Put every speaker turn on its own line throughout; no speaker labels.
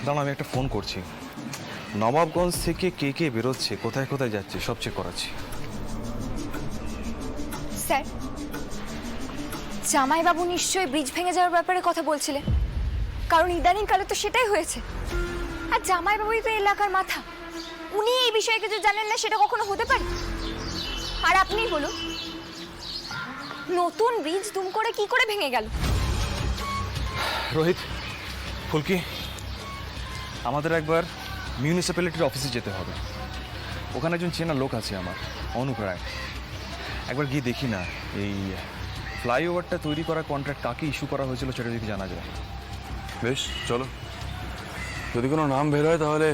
দাঁড়া, আমি একটা ফোন করছি। নবাবগঞ্জ থেকে কে কে বেরোচ্ছে, কোথায় কোথায় যাচ্ছে, সব চেক করাচ্ছি।
স্যার, জামাইবাবু নিশ্চয়ই ব্রিজ ভেঙে যাওয়ার ব্যাপারে কথা বলছিলেন, কারণ ইদানিং কালে তো সেটাই হয়েছে। আর জামাইবাবুই তো এলাকার মাথা, উনি এই বিষয়ে কিছু জানেন না সেটা কখনো হতে পারে? আর আপনি বলুন, নতুন ব্রিজ দুম করে কি করে ভেঙে গেল?
রোহিত, ফুলকি, আমাদের একবার মিউনিসিপ্যালিটির অফিসে যেতে হবে। ওখানে একজন চেনা লোক আছে আমার, অনুপ রায়। একবার গিয়ে দেখি না এই ফ্লাইওভারটা তৈরি করার কন্ট্রাক্ট কাকে ইস্যু করা হয়েছিল সেটা যদি জানা যায়।
বেশ, চলো। যদি কোনো নাম বের হয় তাহলে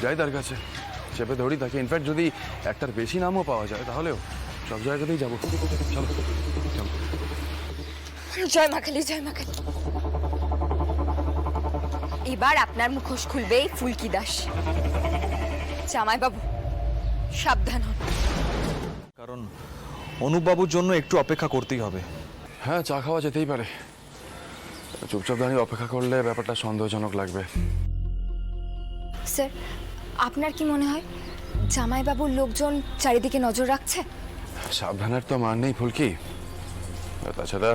যাই তার কাছে, চেপে ধরি তাকে। ইনফ্যাক্ট যদি একটার বেশি নামও পাওয়া যায় তাহলেও সব জায়গাতেই যাবো। চলো চলো।
জয় মা কালী, জয় মা কালী। এবার আপনার মুখোশ খুলবে এই ফুলকি দাস। জামাইবাবু, সাবধান হন।
কারণ অনুপবাবুর জন্য একটু অপেক্ষা করতেই হবে।
হ্যাঁ, চা খাওয়া যেতেই পারে। চুপচাপ দাঁড়িয়ে অপেক্ষা করলে ব্যাপারটা সন্দেহজনক লাগবে।
স্যার, আপনার কি মনে হয় জামাইবাবুর লোকজন চারিদিকে নজর রাখছে?
সাবধানের তো মান নেই ফুলকি। তাছাড়া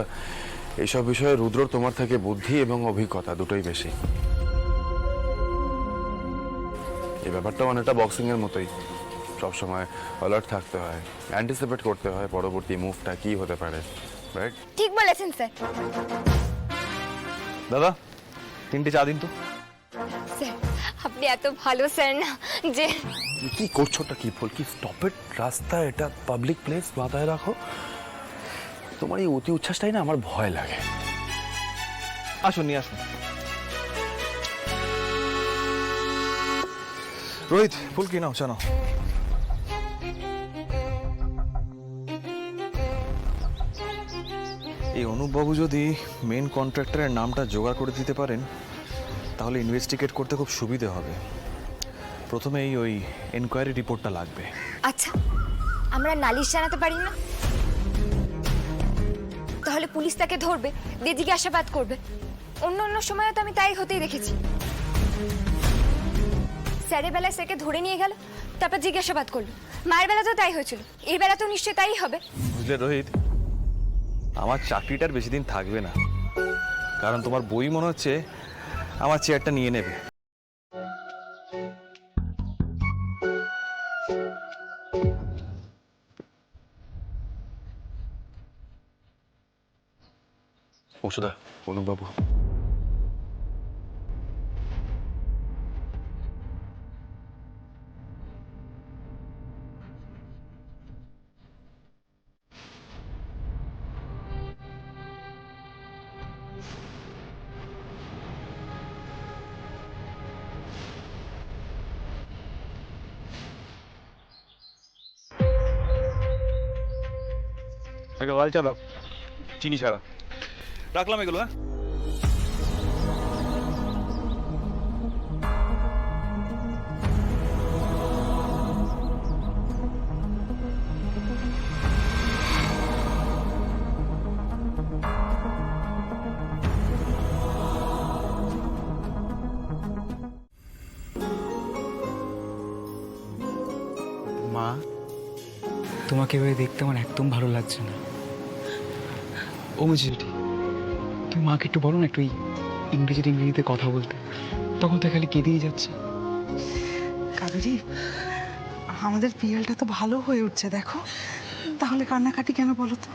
এইসব বিষয়ে রুদ্র তোমার থেকে বুদ্ধি এবং অভিজ্ঞতা দুটোই বেশি। এই ব্যাপারটা অনেকটা বক্সিং এর মতোই, সবসময় অ্যালার্ট থাকতে হয়, অ্যান্টিসিপেট করতে হয় পরবর্তী মুভটা কি হতে পারে। রাইট?
ঠিক বলেছেন স্যার।
দাদা, 3টে চা দিন তো।
স্যার, আপনি এত ভালো স্যার না যে।
কি করছোটা কি ফুলকি? Stop it. রাস্তা এটা, পাবলিক প্লেস, মাথায় রাখো। তোমার এই অতি উচ্ছ্বাসটাই না আমার ভয় লাগে।
আসুন, নিয়ে আসুন। রোহিত, ফুলকি নাও, চা নাও। এই অনুপবাবু যদি মেন কন্ট্রাক্টরের নামটা জোগাড় করে দিতে পারেন তাহলে ইনভেস্টিগেট করতে খুব সুবিধে হবে। প্রথমেই ওই এনকোয়ারি রিপোর্টটা লাগবে।
আচ্ছা, আমরা নালিশ জানাতে পারি না? তাহলে পুলিশ তাকে ধরবে, দিয়ে জিজ্ঞাসাবাদ করবে। অন্য অন্য সময়ও তো আমি তাই হতেই দেখেছি। স্যারের বেলায় স্যারকে ধরে নিয়ে গেল, তারপর জিজ্ঞাসাবাদ করলো। মায়ের বেলা তো তাই হয়েছিল, এই বেলা তো নিশ্চয়ই তাই হবে।
বুঝলে রোহিত, আমার চাকরিটার বেশি দিন থাকবে না, কারণ তোমার বই মনে হচ্ছে আমার চেয়ারটা নিয়ে নেবে।
ওষুধা, অনুবাবু।
একটা লাল চা দাও, চিনি ছাড়া। রাখলাম এগুলো। হ্যাঁ,
মা, তোমাকে এভাবে দেখতে আমার একদম ভালো লাগছে না। ও মুজিটি, তুমি মাকে একটু বলো না, একটু ইংরেজিতে কথা বলতে। তখন তো খালি কেঁদেই যাচ্ছে।
কাবেরী, আমাদের পিয়ালটা তো ভালো হয়ে উঠছে দেখো, তাহলে কান্নাকাটি কেন বলো তো?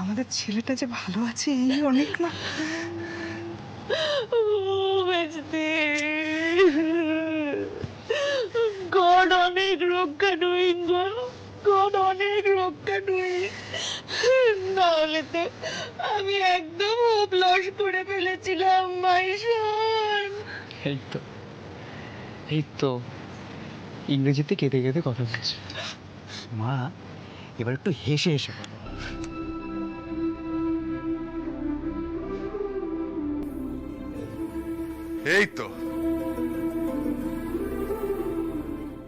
আমাদের ছেলেটা যে ভালো আছে এই অনেক না।
God অনেক রক্ষা ডুইং গো, God অনেক রক্ষা ডুইং। নাহলে তো আমি একদম হোপ লস করে ফেলেছিলাম মাই সন।
এই তো ইংরেজিতে কেঁদে কেঁদে কথা বলছে। মা, এবার একটু হেসে হেসে বলো।
এই তো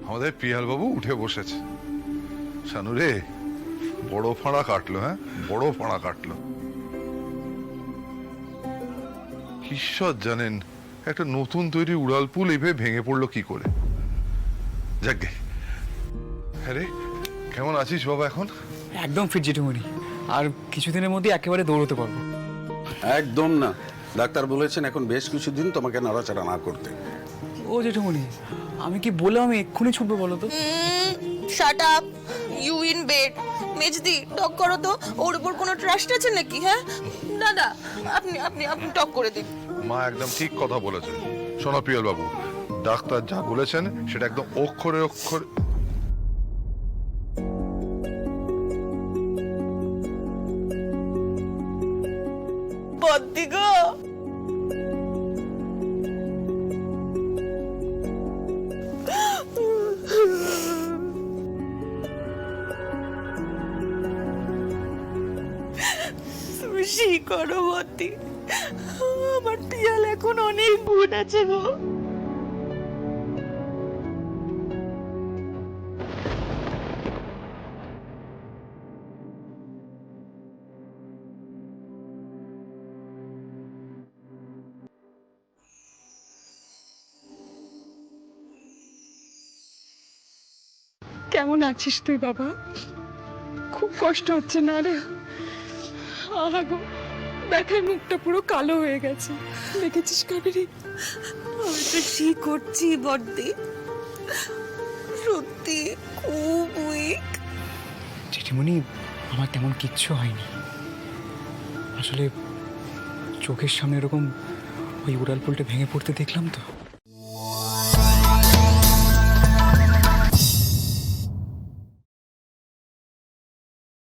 আমাদের পিয়াল বাবু উঠে বসেছে। শানু রে, বড় ফাঁড়া কাটলো। হ্যাঁ, বড় ফাঁড়া কাটলো। ঈশ্বর জানেন একটা নতুন তৈরি উড়ালপুল এইভাবে ভেঙে পড়লো কি করে? যাকগে। হ্যাঁ রে, কেমন আছিস বাবা এখন?
একদম ফিট জেঠুমনি, আর কিছুদিনের মধ্যে একেবারে দৌড়তে পারবো।
একদম না, ডাক্তার বলেছেন এখন বেশ কিছুদিন তোমাকে নড়াচড়া না করতে।
ও জেঠুমনি, আমি কি বললাম আমি এক্ষুনি ছুটবো বলো তো?
Shut up, you in bed. মেজদি টক করো তো, ওর উপর কোনো ট্রাস্ট আছে নাকি? হ্যাঁ দাদা, আপনি আপনি আপনি টক করে দিন।
মা একদম ঠিক কথা বলেছেন। শোনো পিয়াল বাবু, ডাক্তার যা বলেছেন সেটা একদম অক্ষরে অক্ষরে।
বদ্দি গো, খুশি করো বদ্দি, আমার পিয়াল এখন অনেক গুণ আছে গো।
কেমন আছিস তুই বাবা? খুব কষ্ট হচ্ছে না রে? আহাগো, ব্যথার মুখটা পুরো কালো হয়ে গেছে, দেখেছিস কাবেরী?
আমি তো কি করছি বদ্দি, সত্যি খুব উইক।
জেঠিমনি, আমার তেমন কিচ্ছু হয়নি। আসলে চোখের সামনে এরকম ওই উড়ালপুলটা ভেঙে পড়তে দেখলাম তো।